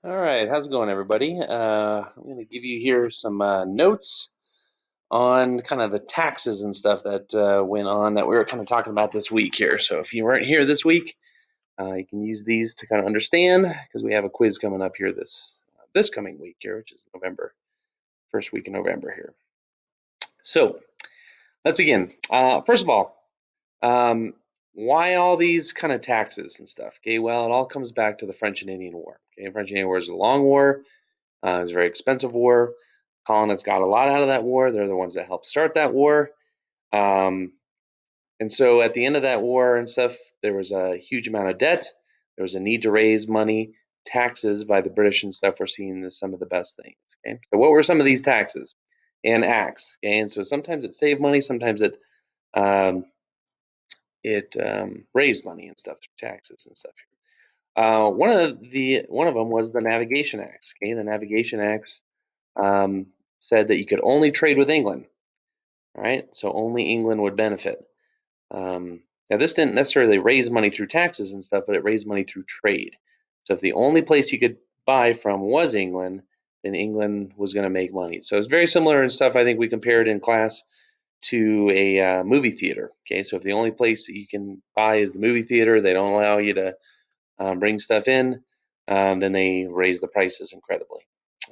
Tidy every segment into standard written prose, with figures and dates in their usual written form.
All right, how's it going, everybody? I'm going to give you here some notes on kind of the taxes and stuff that went on that we were kind of talking about this week here. So if you weren't here this week, you can use these to kind of understand because we have a quiz coming up here this coming week here, which is November, first week in November here. So let's begin. First of all, um, why all these kind of taxes and stuff? Okay, well, it all comes back to the French and Indian War. Okay, French and Indian War is a long war. It was a very expensive war. Colonists got a lot out of that war. They're the ones that helped start that war. Um, and so at the end of that war and stuff, there was a huge amount of debt. There was a need to raise money. Taxes by the British and stuff were seen as some of the best things. Okay, so what were some of these taxes and acts? Okay, and so sometimes it saved money, sometimes um, it raised money and stuff through taxes and stuff. One of them was the Navigation Acts. Okay, the Navigation Acts um, said that you could only trade with England. All right, so only England would benefit. Now, this didn't necessarily raise money through taxes and stuff, but it raised money through trade. So if the only place you could buy from was England, then England was going to make money. So it's very similar and stuff. I think we compared in class to a movie theater. Okay, so if the only place that you can buy is the movie theater, they don't allow you to bring stuff in, then they raise the prices incredibly.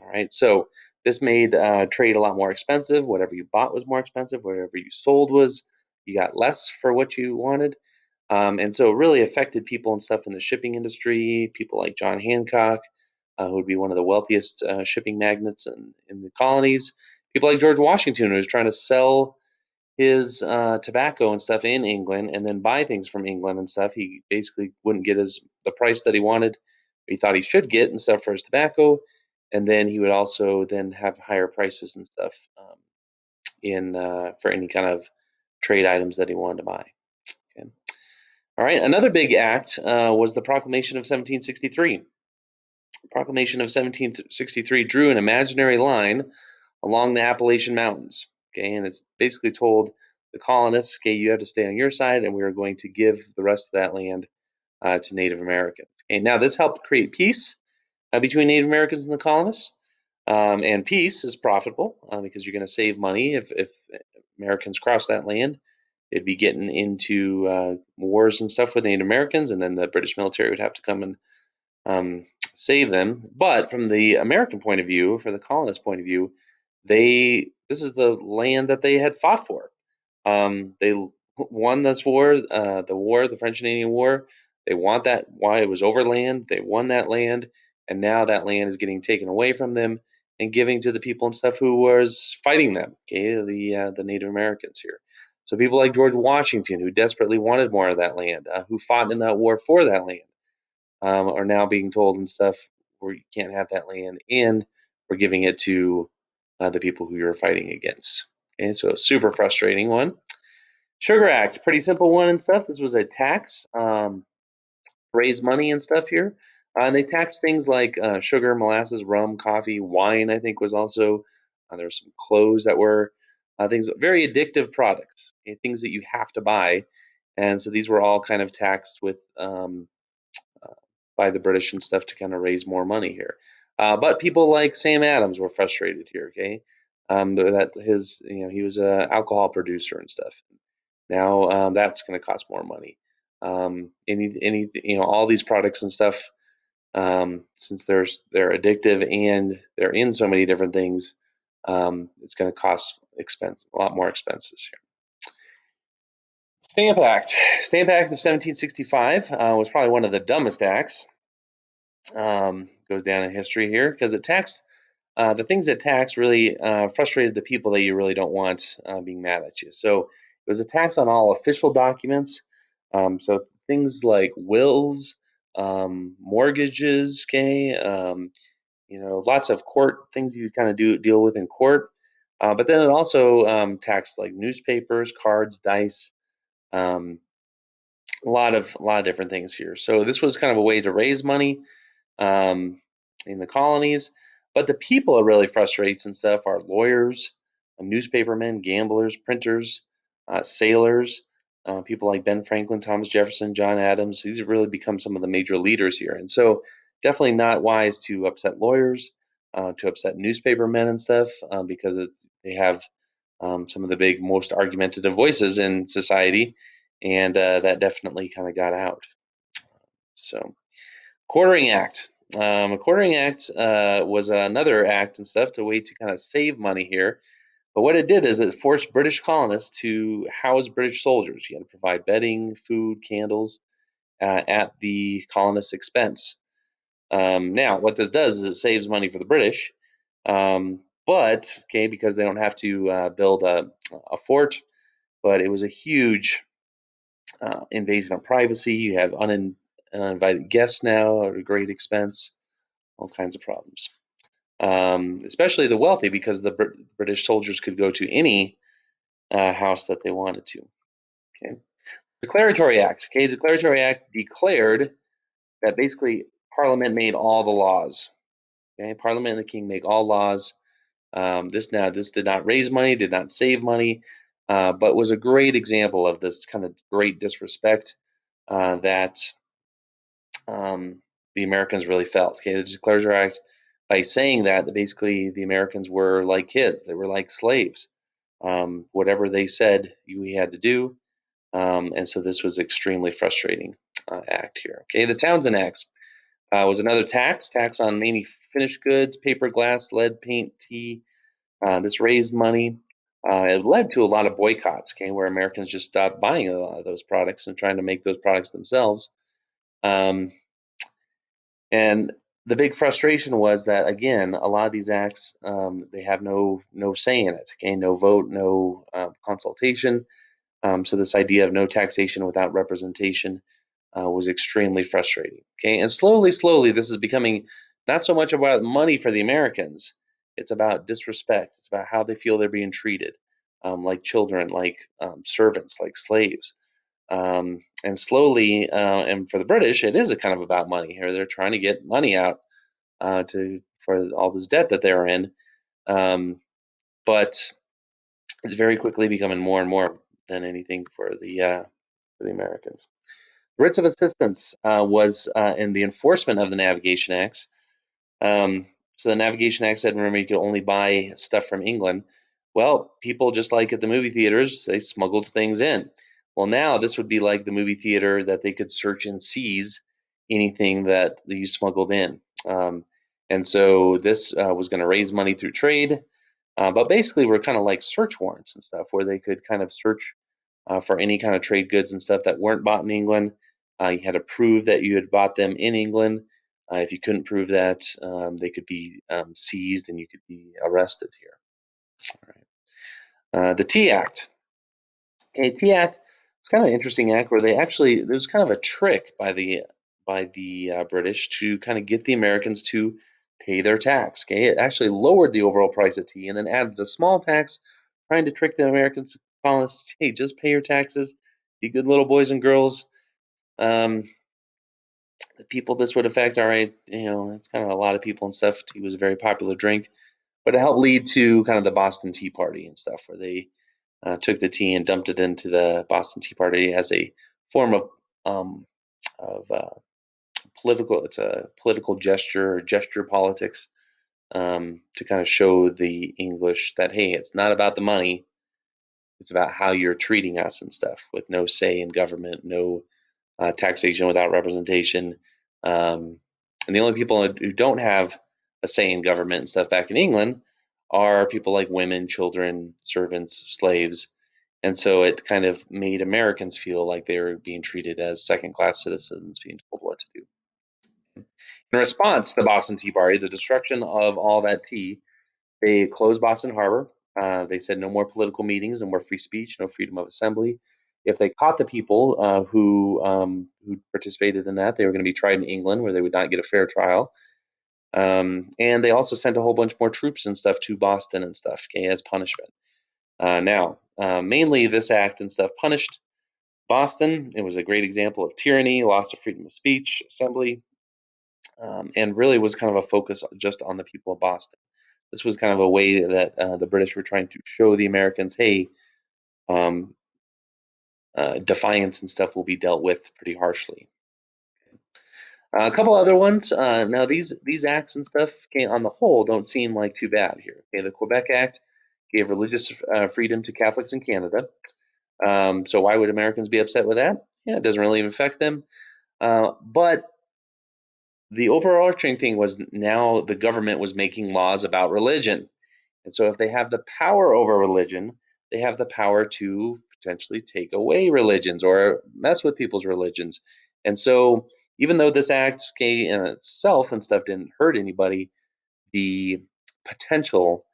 All right, so this made trade a lot more expensive. Whatever you bought was more expensive. Whatever you sold was, you got less for what you wanted. And so it really affected people and stuff in the shipping industry, people like John Hancock, who would be one of the wealthiest shipping magnates in the colonies. People like George Washington, who was trying to sell his tobacco and stuff in England and then buy things from England and stuff. He basically wouldn't get the price that he wanted, he thought he should get and stuff for his tobacco, and then he would also then have higher prices and stuff in for any kind of trade items that he wanted to buy. Okay. All right. Another big act was the Proclamation of 1763. The Proclamation of 1763 drew an imaginary line along the Appalachian Mountains. Okay, and it's basically told the colonists, okay, you have to stay on your side, and we are going to give the rest of that land to Native Americans. Okay, now this helped create peace between Native Americans and the colonists, and peace is profitable because you're going to save money if Americans cross that land. They'd be getting into wars and stuff with Native Americans, and then the British military would have to come and save them. But from the American point of view, for the colonist point of view, this is the land that they had fought for. They won this war, the French and Indian War. They want that. Why it was overland. They won that land, and now that land is getting taken away from them and giving to the people and stuff who was fighting them. Okay, the Native Americans here. So people like George Washington, who desperately wanted more of that land, who fought in that war for that land, are now being told and stuff where you can't have that land, and we're giving it to the people who you're fighting against. Okay, so a super frustrating one. Sugar Act, pretty simple one and stuff. This was a tax, raise money and stuff here. And they taxed things like sugar, molasses, rum, coffee, wine. I think was also there were some clothes that were things very addictive products, okay, things that you have to buy, and so these were all kind of taxed with by the British and stuff to kind of raise more money here. But people like Sam Adams were frustrated here. Okay, that he was a alcohol producer and stuff. Now that's going to cost more money. Any all these products and stuff, since they're addictive and they're in so many different things, it's going to cost a lot more expenses here. Stamp Act of 1765 was probably one of the dumbest acts. Goes down in history here because it taxed the things that tax really frustrated the people that you really don't want being mad at you. So it was a tax on all official documents. So things like wills, mortgages, okay, lots of court things you kind of deal with in court. But then it also taxed like newspapers, cards, dice, um, a lot of different things here. So this was kind of a way to raise money um, in the colonies. But the people it really frustrates and stuff are lawyers, newspapermen, gamblers, printers, sailors, people like Ben Franklin, Thomas Jefferson, John Adams. These have really become some of the major leaders here. And so definitely not wise to upset lawyers, to upset newspaper men and stuff, because they have some of the big, most argumentative voices in society, and that definitely kind of got out. So, Quartering Act. A Quartering Act was another act and stuff to way to kind of save money here. But what it did is it forced British colonists to house British soldiers. You had to provide bedding, food, candles at the colonists' expense. Now, what this does is it saves money for the British, but okay, because they don't have to build a fort. But it was a huge invasion of privacy. You have uninvited guests now at a great expense. All kinds of problems, especially the wealthy, because the British soldiers could go to any house that they wanted to. Okay. Declaratory Act. Okay, Declaratory Act declared that basically Parliament made all the laws. Okay, Parliament and the King make all laws. This did not raise money, did not save money, but was a great example of this kind of great disrespect that the Americans really felt. Okay, the Declaratory Act, by saying that basically the Americans were like kids, they were like slaves. Whatever they said, we had to do. And so this was extremely frustrating act here. Okay, the Townsend Acts was another tax on mainly finished goods, paper, glass, lead, paint, tea. This raised money. It led to a lot of boycotts, okay, where Americans just stopped buying a lot of those products and trying to make those products themselves. Um, and the big frustration was that, again, a lot of these acts, they have no say in it, okay, no vote, no consultation. So this idea of no taxation without representation was extremely frustrating. Okay, and slowly, this is becoming not so much about money for the Americans. It's about disrespect. It's about how they feel they're being treated, like children, like servants, like slaves. And slowly, and for the British, it is a kind of about money here. They're trying to get money out to for all this debt that they're in, but it's very quickly becoming more and more than anything for the Americans. Writs of assistance was in the enforcement of the Navigation Acts. So the Navigation Act said, remember, you could only buy stuff from England. Well, people, just like at the movie theaters, they smuggled things in. Well, now this would be like the movie theater, that they could search and seize anything that you smuggled in. And so this was going to raise money through trade. But basically, we're kind of like search warrants and stuff, where they could kind of search for any kind of trade goods and stuff that weren't bought in England. You had to prove that you had bought them in England. If you couldn't prove that, they could be seized and you could be arrested here. All right. The Tea Act. Okay, Tea Act. It's kind of an interesting act where they actually, there's kind of a trick by the British to kind of get the Americans to pay their tax. Okay, it actually lowered the overall price of tea and then added a small tax, trying to trick the Americans, colonists. Hey, just pay your taxes, be good little boys and girls. Um, the people this would affect, all right, it's kind of a lot of people and stuff. Tea was a very popular drink, but it helped lead to kind of the Boston Tea Party and stuff, where they took the tea and dumped it into the Boston Tea Party as a form of political. It's a political gesture, or gesture politics, to kind of show the English that, hey, it's not about the money, it's about how you're treating us and stuff, with no say in government, no taxation without representation. And the only people who don't have a say in government and stuff back in England are people like women, children, servants, slaves. And so it kind of made Americans feel like they were being treated as second class citizens, being told what to do. In response to the Boston Tea Party, the destruction of all that tea, they closed Boston Harbor. They said no more political meetings, no more free speech, no freedom of assembly. If they caught the people who participated in that, they were going to be tried in England, where they would not get a fair trial. And they also sent a whole bunch more troops and stuff to Boston and stuff, okay, as punishment. Mainly this act and stuff punished Boston. It was a great example of tyranny, loss of freedom of speech, assembly, and really was kind of a focus just on the people of Boston. This was kind of a way that the British were trying to show the Americans, hey, um, defiance and stuff will be dealt with pretty harshly. A couple other ones. Now these acts and stuff, okay, on the whole, don't seem like too bad here. Okay, the Quebec Act gave religious freedom to Catholics in Canada. So why would Americans be upset with that? Yeah, it doesn't really affect them. But the overarching thing was now the government was making laws about religion. And so if they have the power over religion, they have the power to potentially take away religions or mess with people's religions. And so even though this act, okay, in itself and stuff didn't hurt anybody, the potential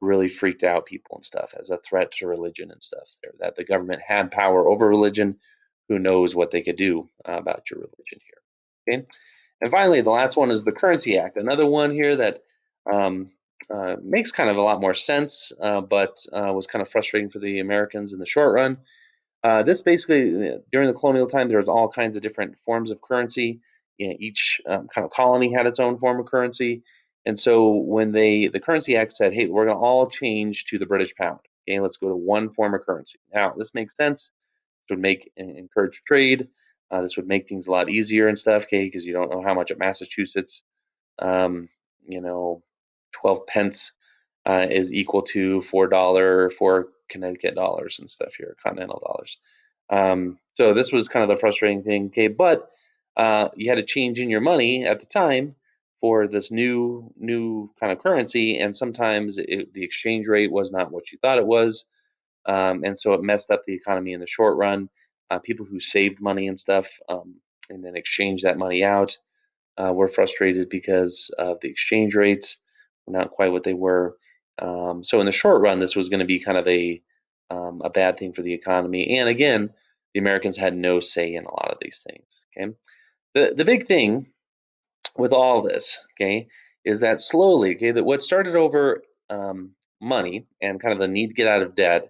really freaked out people and stuff as a threat to religion and stuff. There, that the government had power over religion. Who knows what they could do about your religion here? Okay, and finally, the last one is the Currency Act. Another one here that um, makes kind of a lot more sense, but was kind of frustrating for the Americans in the short run. This basically, during the colonial time, there was all kinds of different forms of currency. You know, each kind of colony had its own form of currency. And so when the Currency Act said, hey, we're going to all change to the British pound. Okay, let's go to one form of currency. Now, this makes sense. This would make encourage trade. This would make things a lot easier and stuff, okay, because you don't know how much at Massachusetts, um, you know, 12 pence is equal to $4 Connecticut dollars and stuff here, continental dollars. So this was kind of the frustrating thing. Okay, but you had to change in your money at the time for this new kind of currency, and sometimes the exchange rate was not what you thought it was, and so it messed up the economy in the short run. People who saved money and stuff, and then exchanged that money out, were frustrated because of the exchange rates were not quite what they were. So in the short run, this was going to be kind of a bad thing for the economy. And again, the Americans had no say in a lot of these things. Okay, the big thing with all this, okay, is that slowly, okay, that what started over money and kind of the need to get out of debt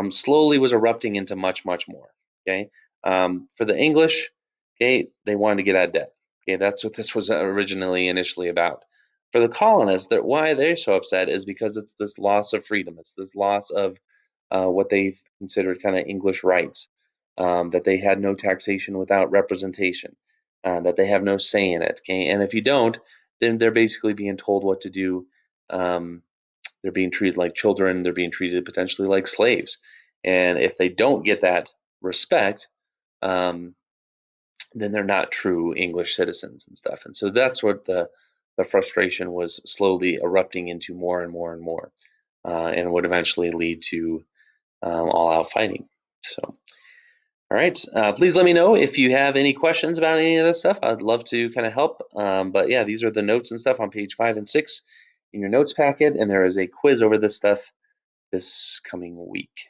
slowly was erupting into much, much more. Okay, for the English, okay, they wanted to get out of debt. Okay, that's what this was originally initially about. For the colonists, that why they're so upset is because it's this loss of freedom. It's this loss of what they considered kind of English rights, that they had no taxation without representation, that they have no say in it. Okay, and if you don't, then they're basically being told what to do. Um, they're being treated like children. They're being treated potentially like slaves. And if they don't get that respect, um, then they're not true English citizens and stuff. And so that's what the frustration was slowly erupting into more and more and more, and would eventually lead to all out fighting. So, all right. Please let me know if you have any questions about any of this stuff. I'd love to kind of help. But yeah, these are the notes and stuff on page 5 and 6 in your notes packet. And there is a quiz over this stuff this coming week.